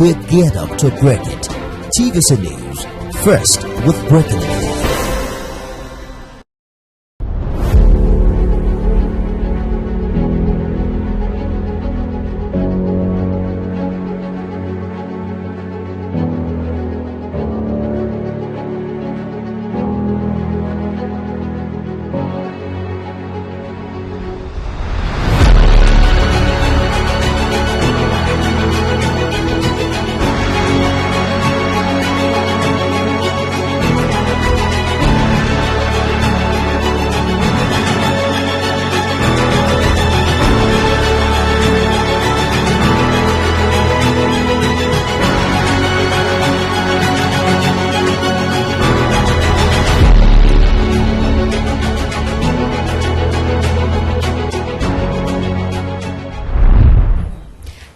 We're geared up to break it. TVC News, first with breaking it.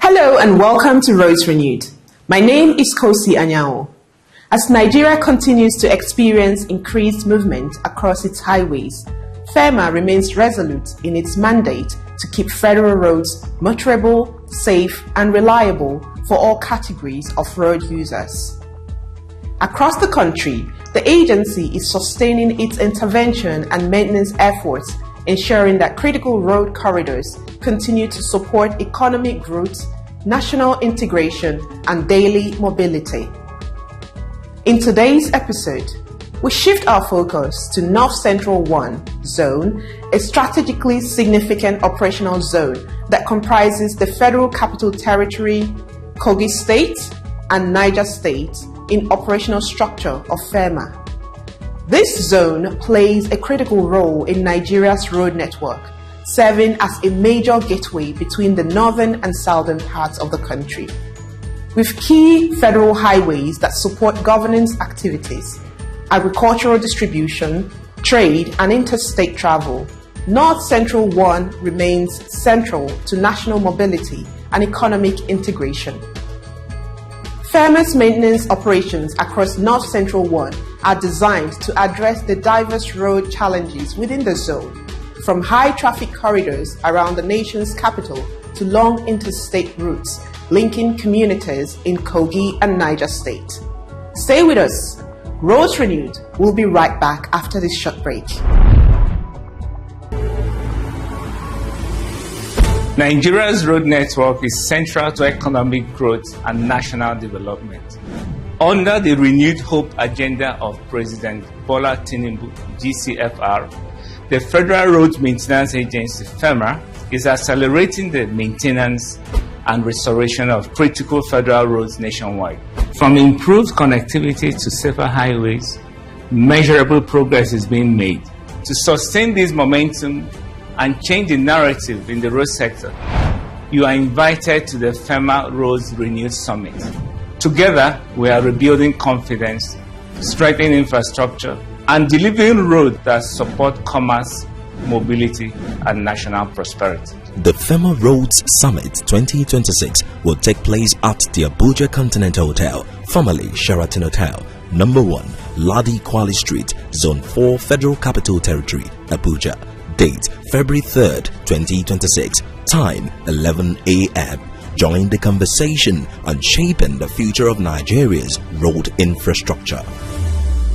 Hello and welcome to Roads Renewed. My name is Kosi Anyao. As Nigeria continues to experience increased movement across its highways, FEMA remains resolute in its mandate to keep federal roads motorable, safe and reliable for all categories of road users. Across the country, the agency is sustaining its intervention and maintenance efforts, ensuring that critical road corridors continue to support economic growth, national integration, and daily mobility. In today's episode, we shift our focus to North Central 1 Zone, a strategically significant operational zone that comprises the Federal Capital Territory, Kogi State, and Niger State in operational structure of FEMA. This zone plays a critical role in Nigeria's road network, serving as a major gateway between the northern and southern parts of the country. With key federal highways that support governance activities, agricultural distribution, trade, and interstate travel, North Central 1 remains central to national mobility and economic integration. FEMA's maintenance operations across North Central 1 are designed to address the diverse road challenges within the zone, from high traffic corridors around the nation's capital to long interstate routes linking communities in Kogi and Niger State. Stay with us. Roads Renewed will be right back after this short break. Nigeria's road network is central to economic growth and national development. Under the renewed hope agenda of President Bola Tinubu, GCFR, the Federal Road Maintenance Agency, FEMA, is accelerating the maintenance and restoration of critical federal roads nationwide. From improved connectivity to safer highways, measurable progress is being made. To sustain this momentum and change the narrative in the road sector, you are invited to the FEMA Roads Renewed Summit. Together, we are rebuilding confidence, strengthening infrastructure, and delivering roads that support commerce, mobility, and national prosperity. The FEMA Roads Summit 2026 will take place at the Abuja Continental Hotel, formerly Sheraton Hotel, number 1, Ladi Kwali Street, Zone 4, Federal Capital Territory, Abuja. Date February 3rd, 2026. Time 11 a.m. Join the conversation on shaping the future of Nigeria's road infrastructure.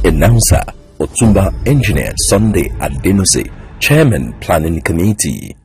Announcer Otumba Engineer Sunday Adenusi, Chairman Planning Committee.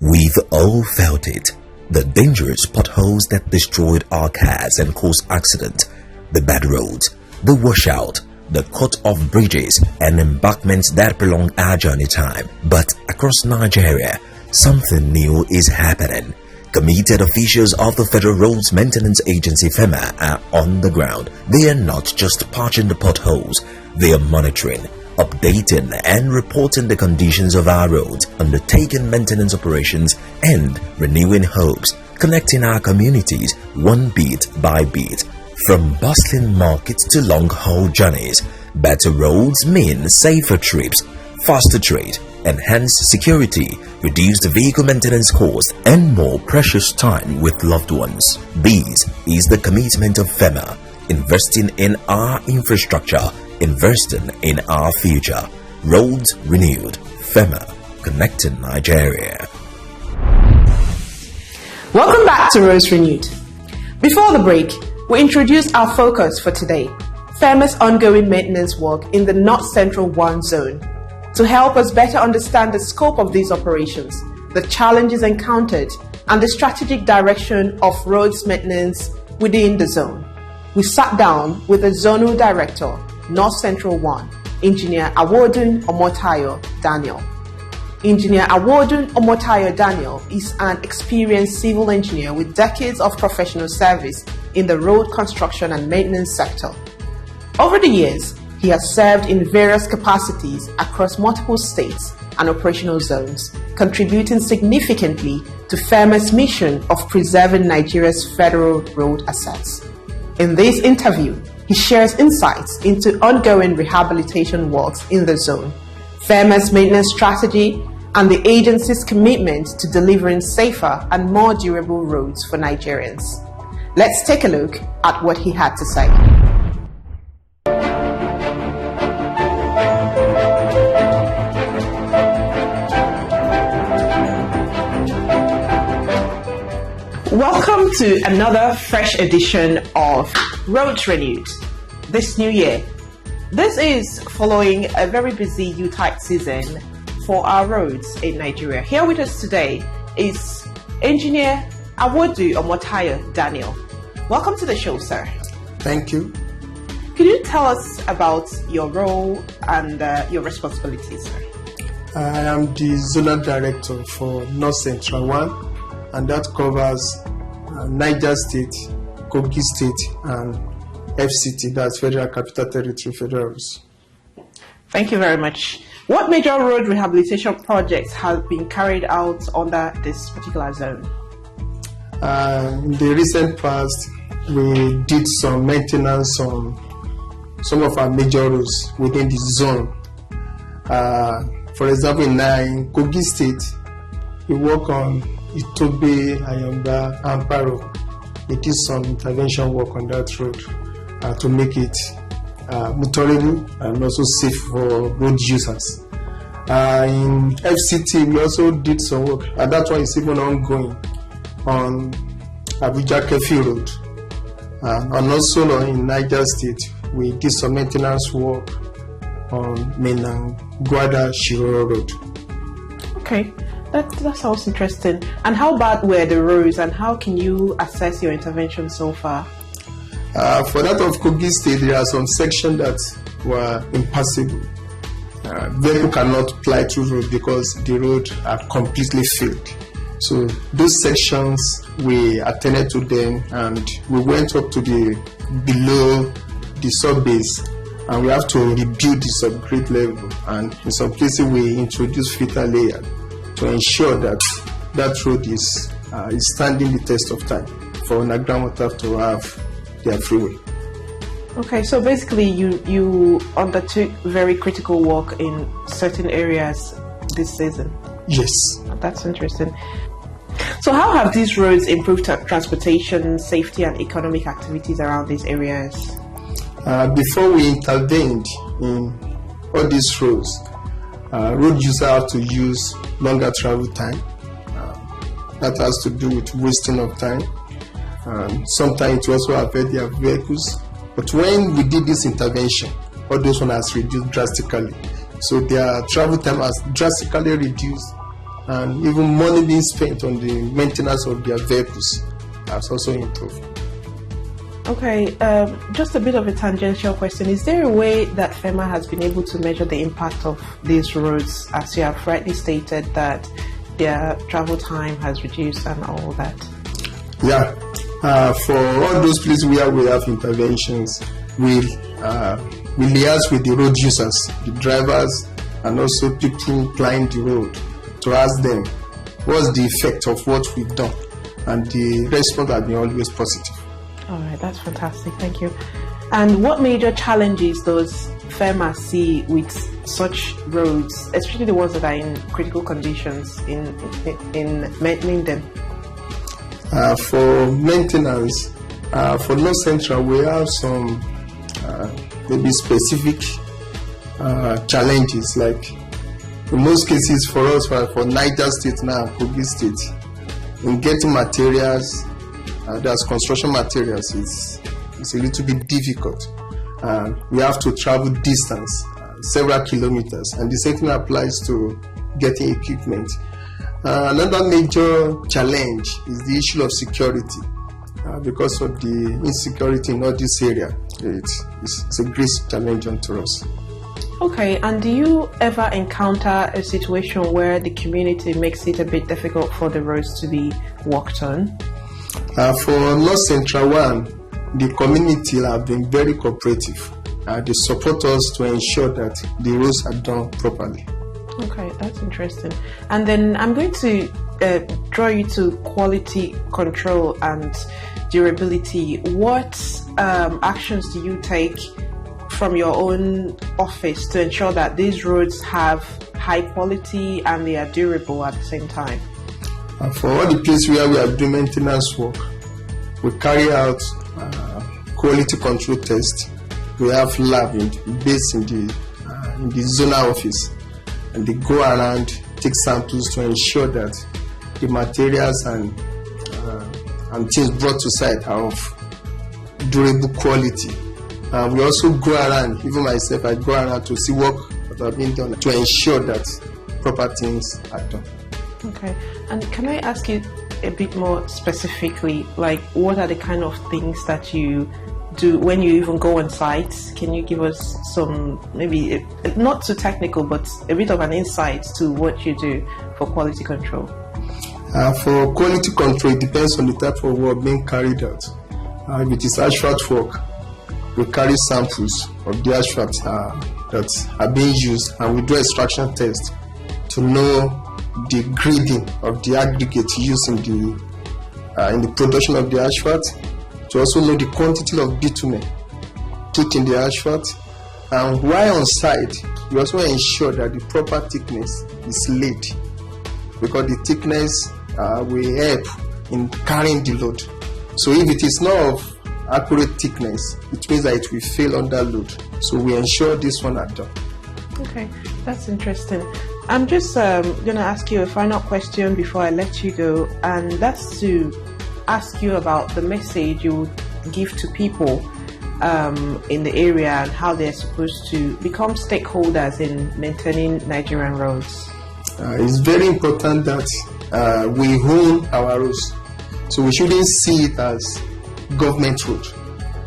We've all felt it. The dangerous potholes that destroyed our cars and caused accidents, the bad roads, the washout, the cut-off bridges and embankments that prolong our journey time. But across Nigeria, something new is happening. Committed officials of the Federal Roads Maintenance Agency FEMA are on the ground. They are not just patching the potholes, they are monitoring, updating and reporting the conditions of our roads, undertaking maintenance operations and renewing hopes, connecting our communities one bit by bit. From bustling markets to long-haul journeys, better roads mean safer trips, faster trade, enhanced security, reduced vehicle maintenance costs, and more precious time with loved ones. This is the commitment of FEMA, investing in our infrastructure, investing in our future. Roads Renewed, FEMA, connecting Nigeria. Welcome back to Roads Renewed. Before the break, we introduced our focus for today, FEMA's ongoing maintenance work in the North Central 1 zone. To help us better understand the scope of these operations, the challenges encountered, and the strategic direction of roads maintenance within the zone, we sat down with the Zonal Director, North Central 1, Engineer Awodun Omotayo Daniel. Engineer Awodun Omotayo Daniel is an experienced civil engineer with decades of professional service in the road construction and maintenance sector. Over the years, he has served in various capacities across multiple states and operational zones, contributing significantly to FEMA's mission of preserving Nigeria's federal road assets. In this interview, he shares insights into ongoing rehabilitation works in the zone, FEMA's maintenance strategy, and the agency's commitment to delivering safer and more durable roads for Nigerians. Let's take a look at what he had to say. Welcome to another fresh edition of Roads Renewed this new year. This is following a very busy U-type season for our roads in Nigeria. Here with us today is Engineer Awodun Omotayo Daniel. Welcome to the show, sir. Thank you. Could you tell us about your role and your responsibilities, sir? I am the Zonal Director for North Central 1, and that covers Niger State, Kogi State, and FCT, that's Federal Capital Territory Federals. Thank you very much. What major road rehabilitation projects have been carried out under this particular zone? In the recent past, we did some maintenance on some of our major roads within the zone. For example, in Kogi State, we work on Itobe, Ayamba, Amparo. We did some intervention work on that road to make it motorable and also safe for road users. In FCT, we also did some work, and that one is even ongoing on Abuja Kefi Road. And also in Niger State, we did some maintenance work on Menang Gwada Shiro Road. Okay. That sounds interesting. And how bad were the roads, and how can you assess your intervention so far? For that of Kogi State, there are some sections that were impassable. Vehicle cannot ply through road because the road are completely filled. So those sections, we attended to them, and we went up to the below the sub-base, and we have to rebuild the subgrade level. And in some places, we introduce filter layer to ensure that that road is standing the test of time for underground water to have their freeway. Okay, so basically you undertook very critical work in certain areas this season. Yes. That's interesting. So how have these roads improved transportation, safety, and economic activities around these areas? Before we intervened in all these roads, road users have to use longer travel time. That has to do with wasting of time. Sometimes it also affects their vehicles. But when we did this intervention, all those one has reduced drastically. So their travel time has drastically reduced, and even money being spent on the maintenance of their vehicles has also improved. Okay, just a bit of a tangential question. Is there a way that FEMA has been able to measure the impact of these roads, as you have rightly stated that their travel time has reduced and all that? Yeah, for all those places where we have interventions, we liaise with the road users, the drivers, and also people plying the road to ask them what's the effect of what we've done, and the response has been always positive. All right, that's fantastic. Thank you. And what major challenges does FEMA see with such roads, especially the ones that are in critical conditions, in maintaining them? For maintenance, for North Central, we have some maybe specific challenges. Like in most cases, for us, for Niger State now, Kogi State, in getting materials There's construction materials. It's a little bit difficult. We have to travel distance, several kilometers, and the same thing applies to getting equipment. Another major challenge is the issue of security. Because of the insecurity in all this area, it's a great challenge onto us. Okay, and do you ever encounter a situation where the community makes it a bit difficult for the roads to be worked on? For North Central 1, the community have been very cooperative. They support us to ensure that the roads are done properly. Okay, that's interesting. And then I'm going to draw you to quality control and durability. What actions do you take from your own office to ensure that these roads have high quality and they are durable at the same time? For all the places where we are doing maintenance work, we carry out quality control tests. We have lab based in the zonal office, and they go around, take samples to ensure that the materials and things brought to site are of durable quality. We also go around, even myself, I go around to see work that have been done to ensure that proper things are done. Okay, and can I ask you a bit more specifically, like what are the kind of things that you do when you even go on site? Can you give us some, maybe not too technical, but a bit of an insight to what you do for quality control? For quality control, it depends on the type of work being carried out. If it is asphalt work, we carry samples of the asphalt that are being used, and we do extraction tests to know the grading of the aggregate used in the production of the asphalt, to also know the quantity of bitumen put in the asphalt. And while on site, we also ensure that the proper thickness is laid, because the thickness will help in carrying the load. So if it is not of accurate thickness, it means that it will fail under load. So we ensure this one are done. Okay, that's interesting. I'm just going to ask you a final question before I let you go, and that's to ask you about the message you would give to people in the area and how they're supposed to become stakeholders in maintaining Nigerian roads. It's very important that we own our roads. So we shouldn't see it as government road.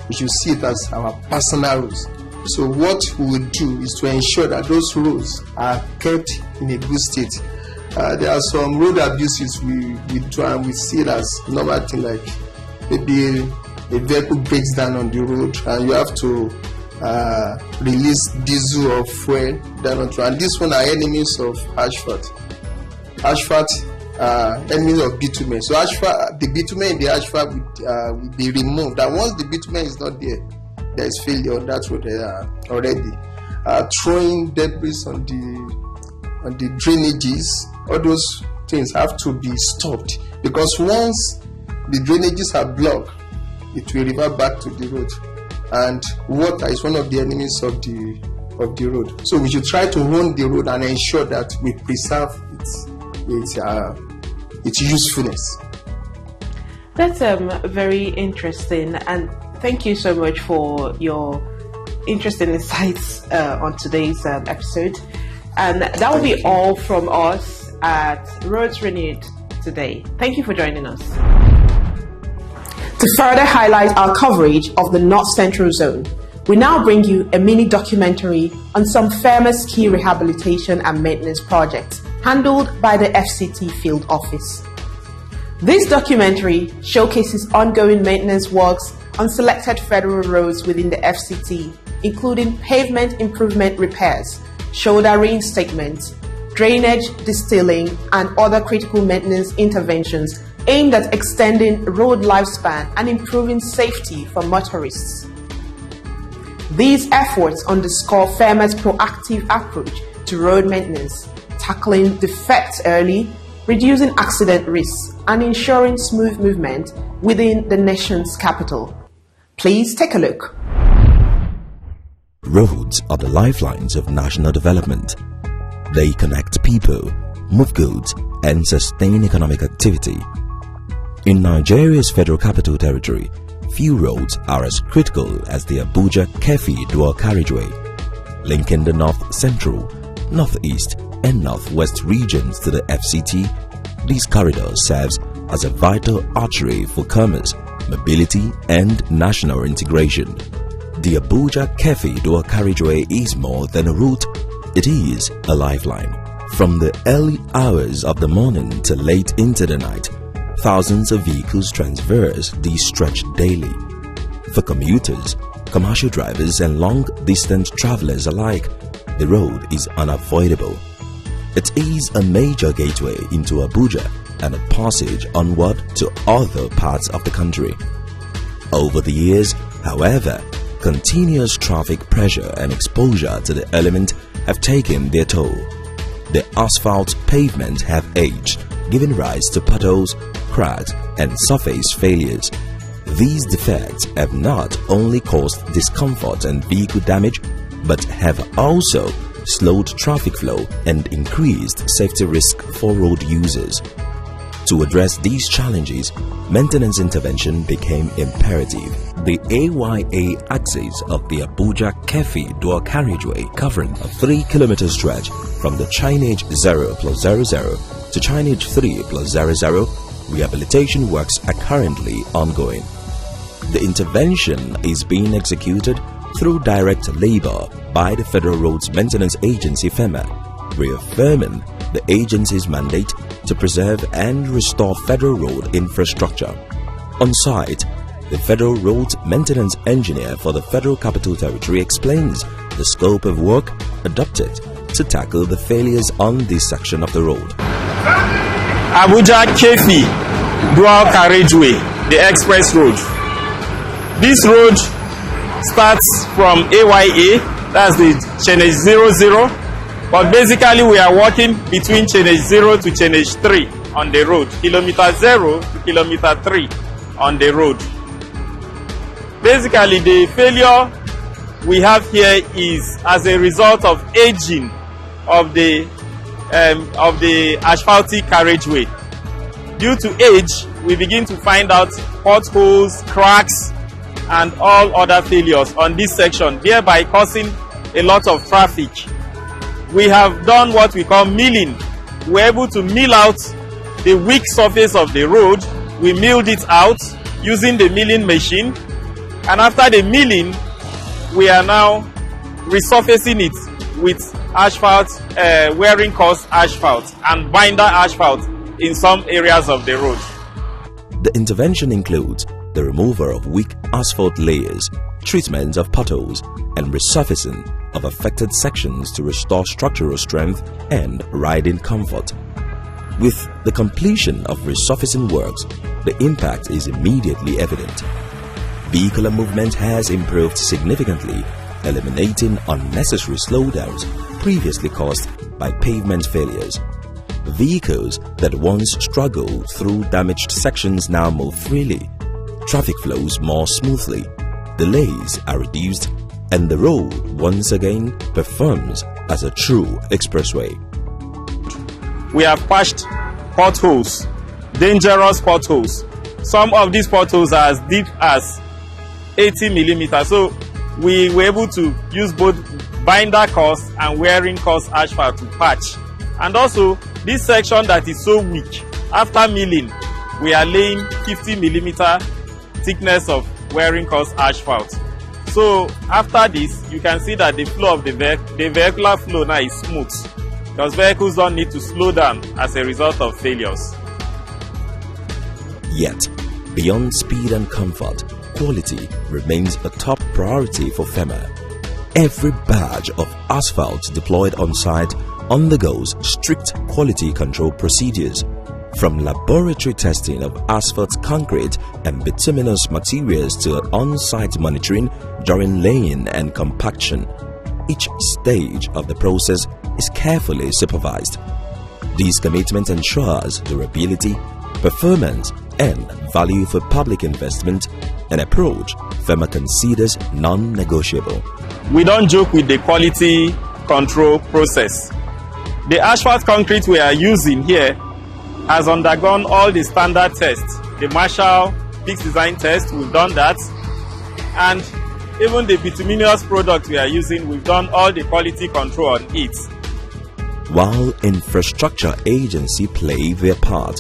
We should see it as our personal roads. So what we will do is to ensure that those roads are kept in a good state. There are some road abuses we do, and we see it as normal thing, like maybe a vehicle breaks down on the road and you have to release diesel or fuel down on the road. And this one are enemies of asphalt. Asphalt enemies of bitumen. So asphalt, the bitumen in the asphalt will be removed. And once the bitumen is not there, there is failure on that road already. Throwing debris on the drainages, all those things have to be stopped, because once the drainages are blocked, it will revert back to the road, and water is one of the enemies of the road. So we should try to own the road and ensure that we preserve its usefulness. That's very interesting, and thank you so much for your interesting insights on today's episode. And that will be all from us at Roads Renewed today. Thank you for joining us. To further highlight our coverage of the North Central Zone, we now bring you a mini documentary on some famous key rehabilitation and maintenance projects handled by the FCT Field Office. This documentary showcases ongoing maintenance works on selected federal roads within the FCT, including pavement improvement repairs, shoulder reinstatement, drainage distilling, and other critical maintenance interventions aimed at extending road lifespan and improving safety for motorists. These efforts underscore FEMA's proactive approach to road maintenance, tackling defects early, reducing accident risks, and ensuring smooth movement within the nation's capital. Please take a look. Roads are the lifelines of national development. They connect people, move goods, and sustain economic activity. In Nigeria's Federal Capital Territory, few roads are as critical as the Abuja-Kefi dual carriageway, linking the north-central, northeast, and northwest regions to the FCT. This corridor serves as a vital artery for commerce, mobility, and national integration. The Abuja-Kefi dual carriageway is more than a route, it is a lifeline. From the early hours of the morning to late into the night, thousands of vehicles traverse this stretch daily. For commuters, commercial drivers, and long-distance travelers alike, the road is unavoidable. It is a major gateway into Abuja and a passage onward to other parts of the country. Over the years, however, continuous traffic pressure and exposure to the element have taken their toll. The asphalt pavement have aged, giving rise to potholes, cracks, and surface failures. These defects have not only caused discomfort and vehicle damage, but have also slowed traffic flow and increased safety risk for road users. To address these challenges, maintenance intervention became imperative. The AYA axis of the Abuja-Kefi dual carriageway, covering a 3-kilometer stretch from the Chinage 0+00 to Chinage 3+00, rehabilitation works are currently ongoing. The intervention is being executed through direct labor by the Federal Roads Maintenance Agency FEMA, reaffirming the agency's mandate to preserve and restore federal road infrastructure. On site, the Federal Roads Maintenance Engineer for the Federal Capital Territory explains the scope of work adopted to tackle the failures on this section of the road. Abuja-Kefi dual carriageway, the express road. This road starts from AYA, that's the Chenage 00, but basically we are working between Chenage 0 to Chenage 3 on the road, kilometer 0 to kilometer 3 on the road. Basically, the failure we have here is as a result of aging of the asphaltic carriageway. Due to age, we begin to find out potholes, cracks, and all other failures on this section, thereby causing a lot of traffic. We have done what we call milling. We're able to mill out the weak surface of the road. We milled it out using the milling machine, and after the milling, we are now resurfacing it with asphalt, wearing coarse asphalt and binder asphalt in some areas of the road. The intervention includes the removal of weak asphalt layers, treatment of potholes, and resurfacing of affected sections to restore structural strength and riding comfort. With the completion of resurfacing works, the impact is immediately evident. Vehicular movement has improved significantly, eliminating unnecessary slowdowns previously caused by pavement failures. Vehicles that once struggled through damaged sections now move freely. Traffic flows more smoothly, delays are reduced, and the road once again performs as a true expressway. We have patched potholes, dangerous potholes. Some of these potholes are as deep as 80 millimeters. So we were able to use both binder coarse and wearing coarse asphalt to patch. And also this section that is so weak, after milling, we are laying 50 millimeter thickness of wearing coarse asphalt. So after this, you can see that the flow of the vehicular flow now is smooth, because vehicles don't need to slow down as a result of failures. Yet, beyond speed and comfort, quality remains a top priority for FEMA. Every batch of asphalt deployed on site undergoes strict quality control procedures, from laboratory testing of asphalt, concrete, and bituminous materials to on-site monitoring during laying and compaction. Each stage of the process is carefully supervised. This commitment ensures durability, performance, and value for public investment, an approach FEMA considers non-negotiable. We don't joke with the quality control process. The asphalt concrete we are using here has undergone all the standard tests the Marshall Peaks Design Test, we've done that. And even the bituminous product we are using, we've done all the quality control on it. While infrastructure agencies play their part,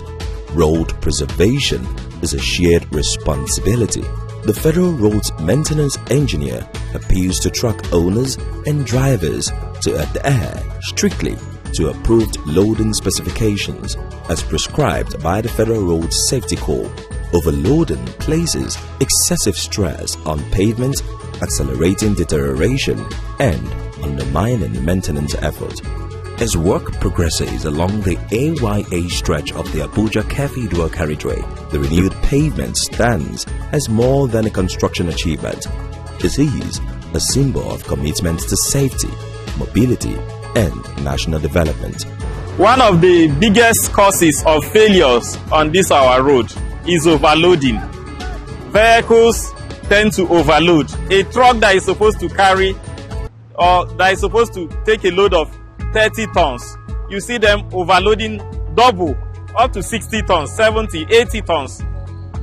road preservation is a shared responsibility. The Federal Roads Maintenance Engineer appeals to truck owners and drivers to adhere strictly to approved loading specifications as prescribed by the Federal Road Safety Corps. Overloading places excessive stress on pavement, accelerating deterioration and undermining maintenance effort. As work progresses along the AYA stretch of the Abuja-Kefi dual carriageway, the renewed pavement stands as more than a construction achievement. It is a symbol of commitment to safety, mobility, and national development. One of the biggest causes of failures on this our road is overloading. Vehicles tend to overload. A truck that is supposed to carry or that is supposed to take a load of 30 tons, you see them overloading double, up to 60 tons, 70, 80 tons,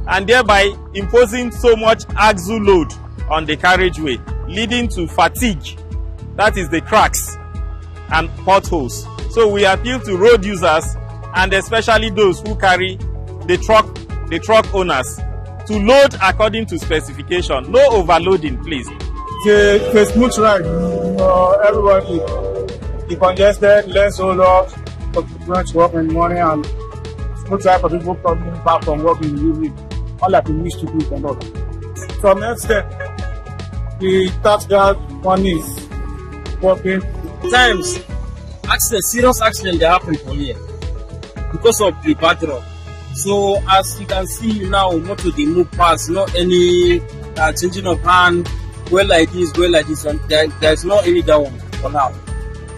and thereby imposing so much axle load on the carriageway, leading to fatigue, that is the cracks and potholes. So we appeal to road users, and especially those who carry the truck owners, to load according to specification. No overloading, please. It's a smooth ride. Everyone is congested, less hold up, going to work in the morning, and smooth ride for people coming back from work in the evening. All that we wish to do for us. From next step, the tax guard one is working. Times, serious accident that happen for here because of the backdrop. So as you can see now, motor they move past, not any changing of hand, well like this, and there's not any that one for now.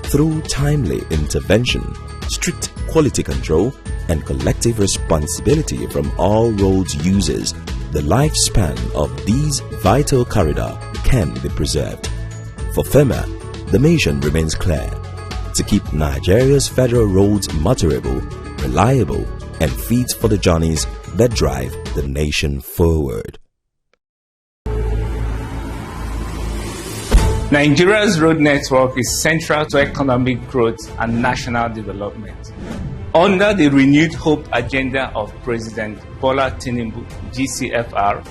Through timely intervention, strict quality control, and collective responsibility from all roads users, the lifespan of these vital corridors can be preserved. For FEMA, the mission remains clear: to keep Nigeria's federal roads motorable, reliable, and fit for the journeys that drive the nation forward. Nigeria's road network is central to economic growth and national development. Under the renewed hope agenda of President Bola Tinubu, GCFR,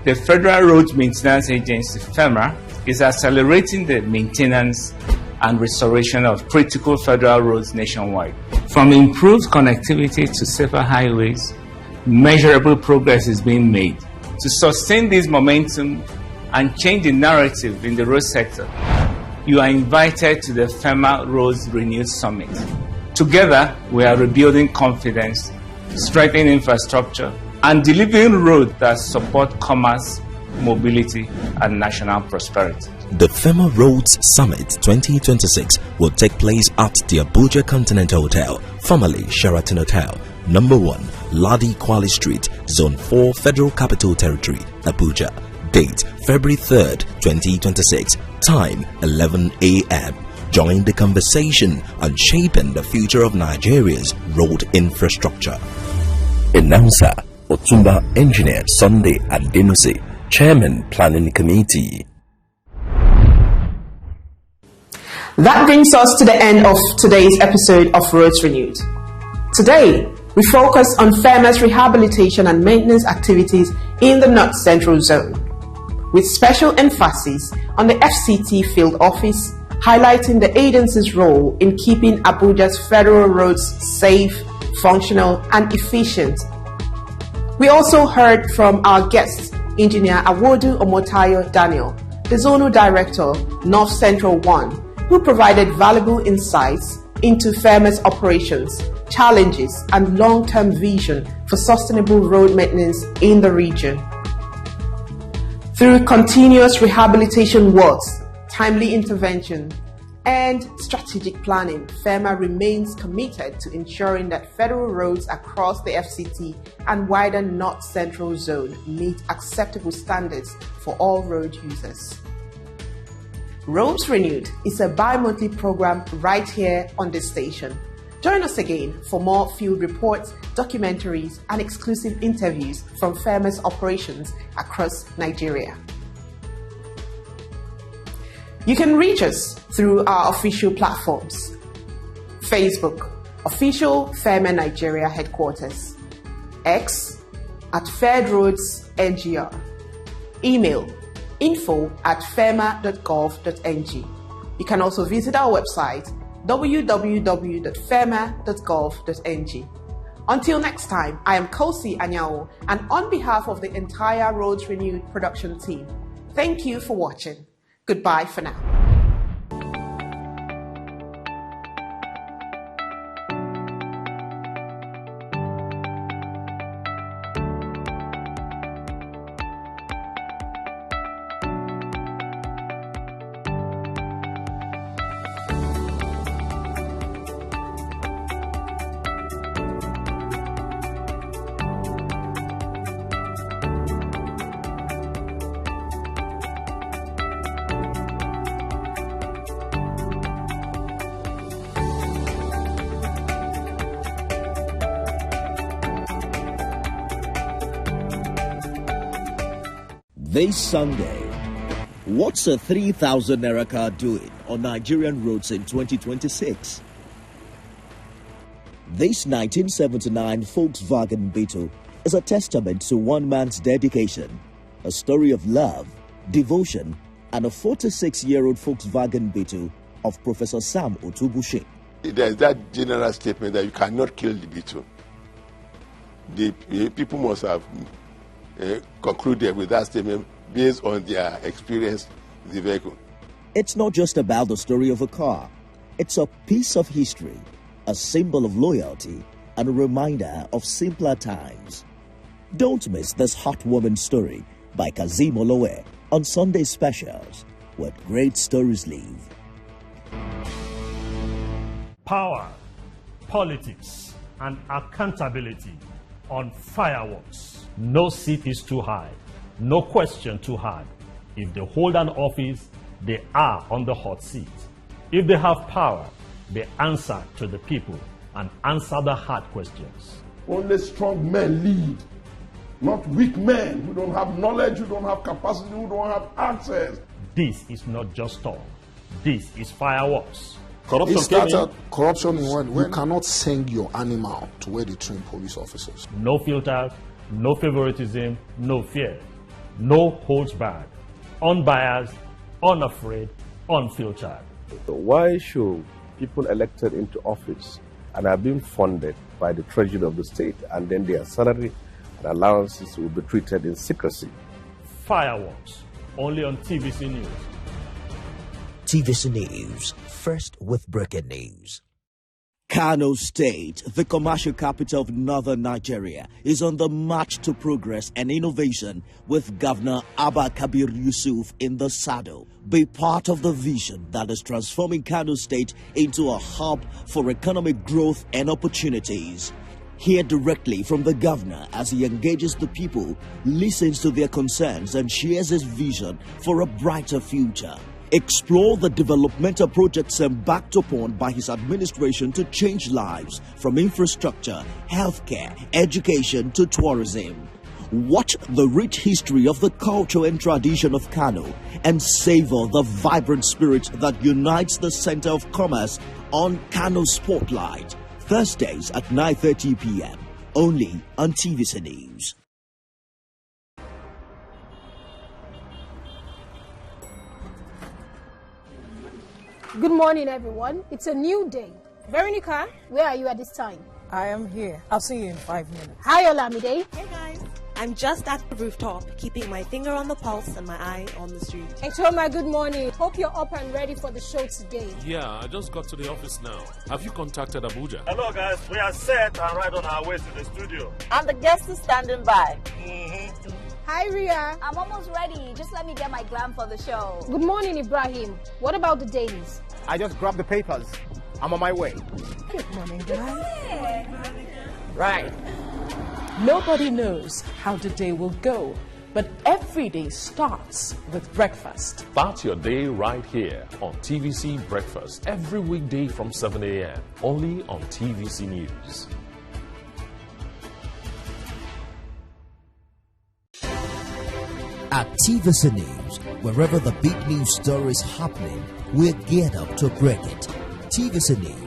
the Federal Road Maintenance Agency, FEMA, is accelerating the maintenance and restoration of critical federal roads nationwide. From improved connectivity to safer highways, measurable progress is being made. To sustain this momentum and change the narrative in the road sector, you are invited to the FEMA Roads Renewed Summit. Together, we are rebuilding confidence, strengthening infrastructure, and delivering roads that support commerce, mobility, and national prosperity. The FEMA Roads Summit 2026 will take place at the Abuja Continental Hotel, formerly Sheraton Hotel, number 1, Ladi Kwali Street, Zone 4, Federal Capital Territory, Abuja. Date February 3rd, 2026. Time 11 a.m. Join the conversation on shaping the future of Nigeria's road infrastructure. Announcer Otumba Engineer Sunday Adenusi, Chairman Planning Committee. That brings us to the end of today's episode of Roads Renewed. Today, we focus on FEMA's rehabilitation and maintenance activities in the North Central Zone, with special emphasis on the FCT field office, highlighting the agency's role in keeping Abuja's federal roads safe, functional, and efficient. We also heard from our guest, Engineer Awodu Omotayo Daniel, the Zonal Director, North Central 1, who provided valuable insights into FEMA's operations, challenges, and long-term vision for sustainable road maintenance in the region. Through continuous rehabilitation works, timely intervention, and strategic planning, FEMA remains committed to ensuring that federal roads across the FCT and wider North Central Zone meet acceptable standards for all road users. Roads Renewed is a bi-monthly program right here on this station. Join us again for more field reports, documentaries, and exclusive interviews from FEMA's operations across Nigeria. You can reach us through our official platforms. Facebook, Official FEMA Nigeria Headquarters. X, @FedRoads NGR. Email, info@fema.gov.ng. You can also visit our website, www.fema.gov.ng. Until next time, I am Kosi Anyao, and on behalf of the entire Roads Renewed production team, thank you for watching. Goodbye for now. This Sunday, what's a 3,000 Naira car doing on Nigerian roads in 2026? This 1979 Volkswagen Beetle is a testament to one man's dedication, a story of love, devotion, and a 46-year-old Volkswagen Beetle of Professor Sam Otubushi. There's that general statement that you cannot kill the Beetle. The people must have concluded with that statement based on their experience with the vehicle. It's not just about the story of a car. It's a piece of history, a symbol of loyalty, and a reminder of simpler times. Don't miss this heartwarming story by Kazim Olowe on Sunday Specials, where great stories live. Power, politics, and accountability on fireworks. No seat is too high, no question too hard. If they hold an office, they are on the hot seat. If they have power, they answer to the people and answer the hard questions. Only strong men lead, not weak men who don't have knowledge, who don't have capacity, who don't have access. This is not just talk. This is fireworks. Corruption started corruption in when you cannot send your animal to where they train police officers. No filters, no favoritism, no fear, no holds barred, unbiased, unafraid, unfiltered. Why should people elected into office and are being funded by the treasury of the state, and then their salary and allowances will be treated in secrecy? Fireworks, only on TVC News. TVC News, first with breaking news. Kano State, the commercial capital of northern Nigeria, is on the march to progress and innovation with Governor Abba Kabir Yusuf in the saddle. Be part of the vision that is transforming Kano State into a hub for economic growth and opportunities. Hear directly from the governor as he engages the people, listens to their concerns, and shares his vision for a brighter future. Explore the developmental projects embarked upon by his administration to change lives, from infrastructure, healthcare, education to tourism. Watch the rich history of the culture and tradition of Kano and savor the vibrant spirit that unites the center of commerce on Kano Spotlight, Thursdays at 9:30 p.m. only on TVC News. Good morning, everyone. It's a new day. Veronica, where are you at this time? I am here. I'll see you in 5 minutes. Hi, Olamide. Hey, guys. I'm just at the rooftop, keeping my finger on the pulse and my eye on the street. Hey, Toma, good morning. Hope you're up and ready for the show today. Yeah, I just got to the office now. Have you contacted Abuja? Hello, guys. We are set and right on our way to the studio. And the guest is standing by. Hi, Ria. I'm almost ready. Just let me get my glam for the show. Good morning, Ibrahim. What about the dailies? I just grabbed the papers. I'm on my way. Good morning, guys. Right. Nobody knows how the day will go, But every day starts with breakfast. Start your day right here on TVC Breakfast every weekday from 7 a.m. only on TVC News. At TVC News, wherever the big news story is happening, we're geared up to break it. TVC News,